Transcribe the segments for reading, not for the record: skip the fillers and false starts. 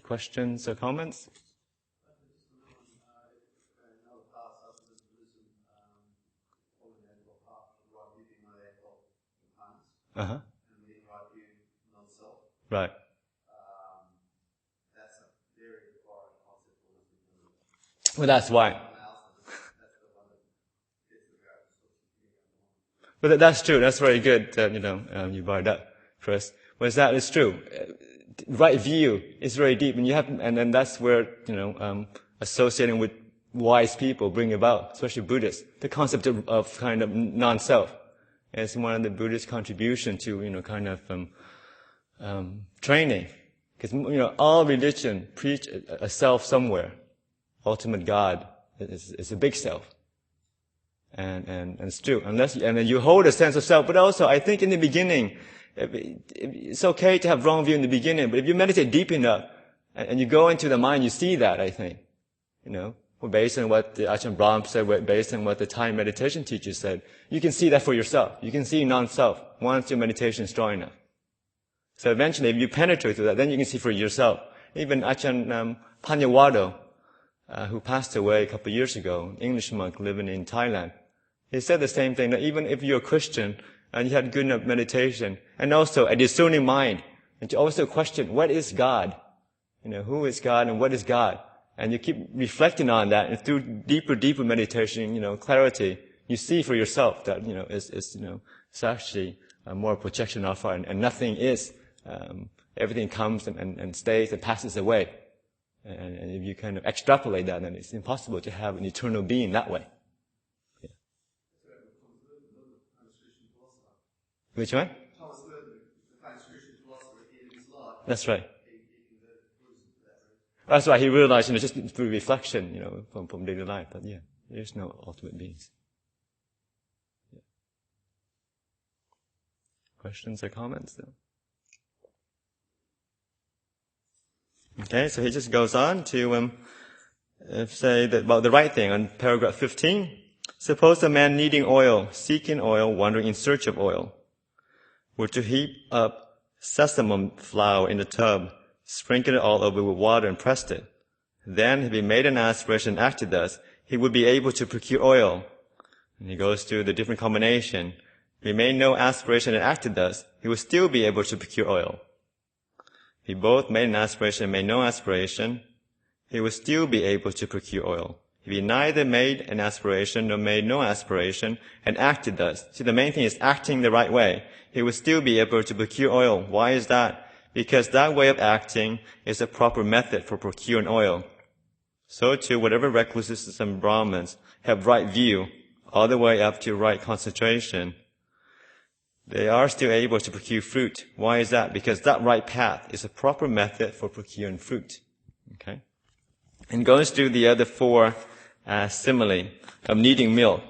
questions or comments? Uh-huh. Right. Well, that's why. But that's true. That's very good that, you brought it up first. Well, that is true. Right view is very deep, and then that's where, associating with wise people bring about, especially Buddhists, the concept of kind of non-self. It's one of the Buddhist contribution to, training. Because, all religion preach a self somewhere. Ultimate God is a big self. And it's true. And then you hold a sense of self. But also, I think in the beginning, it's okay to have wrong view in the beginning, but if you meditate deep enough, and you go into the mind, you see that, I think. Based on what the Ajahn Brahm said, based on what the Thai meditation teacher said, you can see that for yourself. You can see non-self once your meditation is strong enough. So eventually, if you penetrate through that, then you can see for yourself. Even Ajahn Panyawado, who passed away a couple of years ago, English monk living in Thailand, he said the same thing, that even if you're a Christian and you had good enough meditation, and also a discerning mind, and to also question, what is God? Who is God and what is God? And you keep reflecting on that, and through deeper meditation, clarity, you see for yourself that, it's actually more projection of far, and nothing is. Everything comes and stays and passes away. And if you kind of extrapolate that, then it's impossible to have an eternal being that way. Yeah. Which one? That's right. That's why he realized, just through reflection, from daily life, that there's no ultimate beings. Yeah. Questions or comments, though? Okay, so he just goes on to say that about the right thing on paragraph 15. Suppose a man needing oil, seeking oil, wandering in search of oil, were to heap up sesame flour in a tub, sprinkle it all over with water and pressed it. Then, if he made an aspiration and acted thus, he would be able to procure oil. And he goes through the different combination. If he made no aspiration and acted thus, he would still be able to procure oil. If he both made an aspiration and made no aspiration, he would still be able to procure oil. If he neither made an aspiration nor made no aspiration and acted thus, see, the main thing is acting the right way, he would still be able to procure oil. Why is that? Because that way of acting is a proper method for procuring oil. So too, whatever recluses and Brahmins have right view, all the way up to right concentration, they are still able to procure fruit. Why is that? Because that right path is a proper method for procuring fruit. Okay? And goes through the other four simile of needing milk.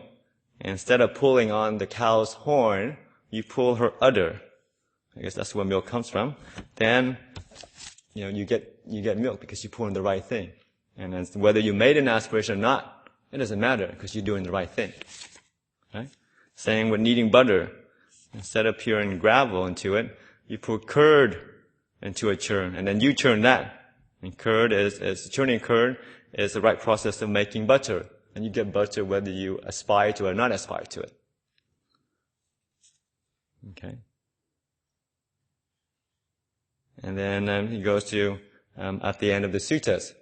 Instead of pulling on the cow's horn, you pull her udder. I guess that's where milk comes from. Then, you get milk because you pull on the right thing. And then whether you made an aspiration or not, it doesn't matter because you're doing the right thing. Right? Same with kneading butter. Instead of pouring gravel into it, you pour curd into a churn, and then you churn that. And churning curd is the right process of making butter. And you get butter whether you aspire to it or not aspire to it. Okay. And then he goes to, at the end of the suttas.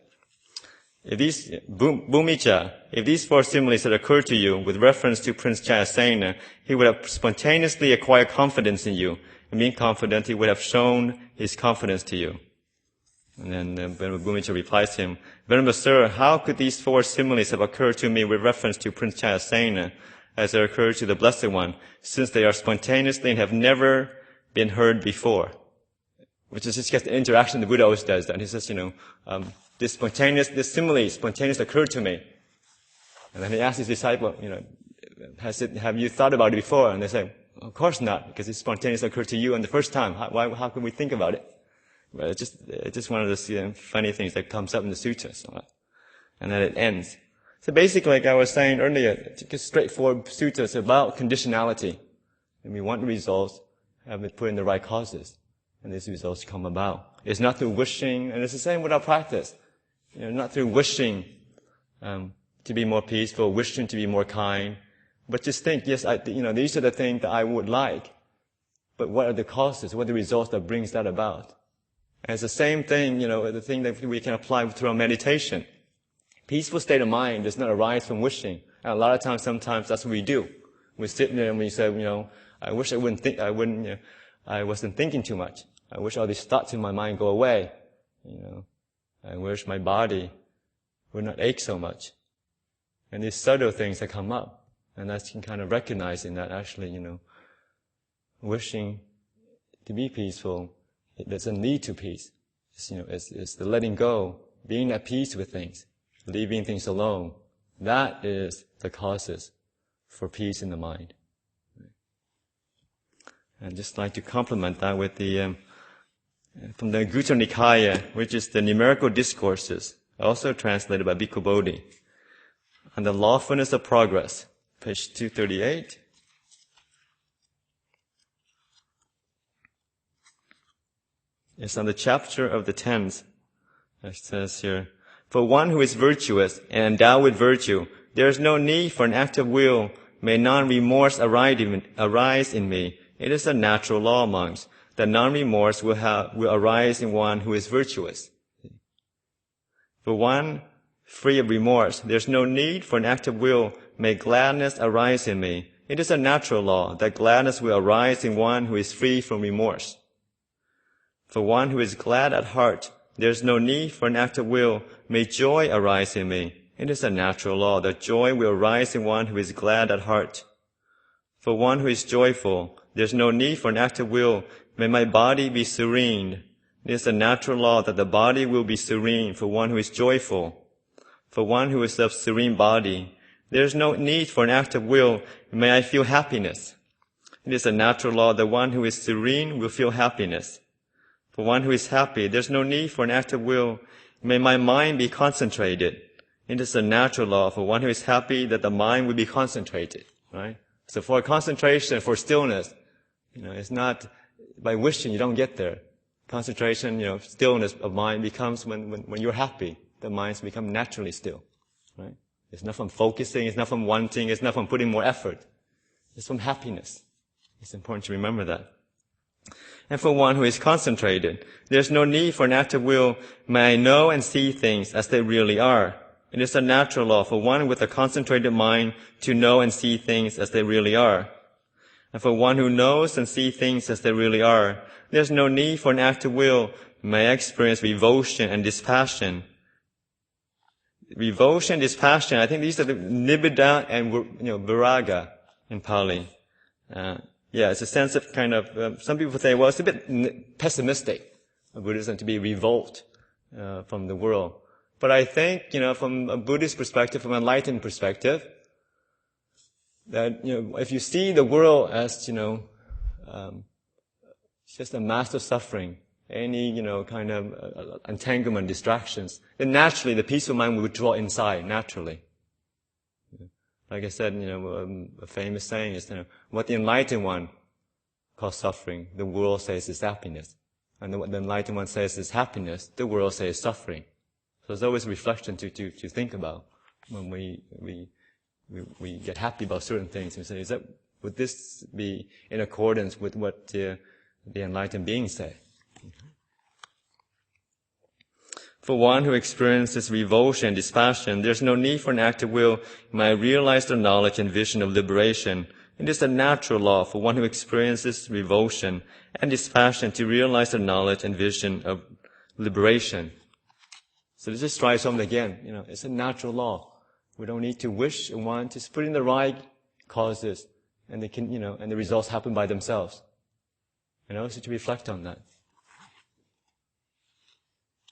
Bhumija, if these four similes had occurred to you with reference to Prince Jayasena, he would have spontaneously acquired confidence in you. And being confident, he would have shown his confidence to you. And then Bhumija replies to him, Venerable Sir, how could these four similes have occurred to me with reference to Prince Jayasena as they occurred to the Blessed One, since they are spontaneously and have never been heard before? Which is just the interaction the Buddha always does. And he says, this simile spontaneously occurred to me. And then he asks his disciple, have you thought about it before? And they say, of course not, because it spontaneously occurred to you on the first time. How can we think about it? Well, it's just one of those funny things that comes up in the suttas. And then it ends. So basically, like I was saying earlier, just straightforward suttas about conditionality. And we want results, have it put in the right causes. And these results come about. It's not through wishing, and it's the same with our practice. Not through wishing to be more peaceful, wishing to be more kind, but just think, yes, these are the things that I would like, but what are the causes? What are the results that brings that about? And it's the same thing, the thing that we can apply through our meditation. Peaceful state of mind does not arise from wishing. And a lot of times, sometimes that's what we do. We sit there and we say, I wish I wasn't thinking too much. I wish all these thoughts in my mind go away. I wish my body would not ache so much. And these subtle things that come up. And that's kind of recognizing that actually, wishing to be peaceful, it doesn't lead to peace. It's the letting go, being at peace with things, leaving things alone. That is the causes for peace in the mind. I'd just like to complement that with from the Gutta Nikaya, which is the numerical discourses, also translated by Bhikkhu Bodhi, on the lawfulness of progress, page 238. It's on the chapter of the tenth. It says here, for one who is virtuous and endowed with virtue, there is no need for an act of will. May non-remorse arise in me. It is a natural law, monks, that non-remorse will arise in one who is virtuous. For one free of remorse, there is no need for an act of will. May gladness arise in me. It is a natural law that gladness will arise in one who is free from remorse. For one who is glad at heart, there is no need for an act of will. May joy arise in me. It is a natural law that joy will arise in one who is glad at heart. For one who is joyful, there is no need for an act of will. May my body be serene. It is a natural law that the body will be serene for one who is joyful. For one who is of serene body, there is no need for an act of will. May I feel happiness. It is a natural law that one who is serene will feel happiness. For one who is happy, there's no need for an act of will. May my mind be concentrated. It is a natural law for one who is happy that the mind will be concentrated, right? So for concentration, for stillness, it's not by wishing, you don't get there. Concentration, stillness of mind becomes when you're happy. The minds become naturally still, right? It's not from focusing, it's not from wanting, it's not from putting more effort. It's from happiness. It's important to remember that. And for one who is concentrated, there's no need for an act of will. May I know and see things as they really are. It is a natural law for one with a concentrated mind to know and see things as they really are. And for one who knows and sees things as they really are, there's no need for an act of will. May I experience revulsion and dispassion. Revulsion and dispassion, I think these are the nibbida and viraga in Pali. It's a sense of kind of, some people say, well, it's a bit pessimistic of Buddhism to be revolt from the world. But I think, from a Buddhist perspective, from an enlightened perspective, that, if you see the world as, just a mass of suffering, any, kind of entanglement, distractions, then naturally the peaceful mind will withdraw inside, naturally. Like I said, a famous saying is, what the enlightened one calls suffering, the world says is happiness. And what the enlightened one says is happiness, the world says suffering. So there's always reflection to think about when we get happy about certain things. We say, would this be in accordance with what the enlightened beings say? For one who experiences revulsion and dispassion, there's no need for an act of will. May I realize the knowledge and vision of liberation. It is a natural law for one who experiences revulsion and dispassion to realize the knowledge and vision of liberation. So this just tries home again. It's a natural law. We don't need to wish and want. Just put in the right causes, and they can, and the results happen by themselves. So to reflect on that.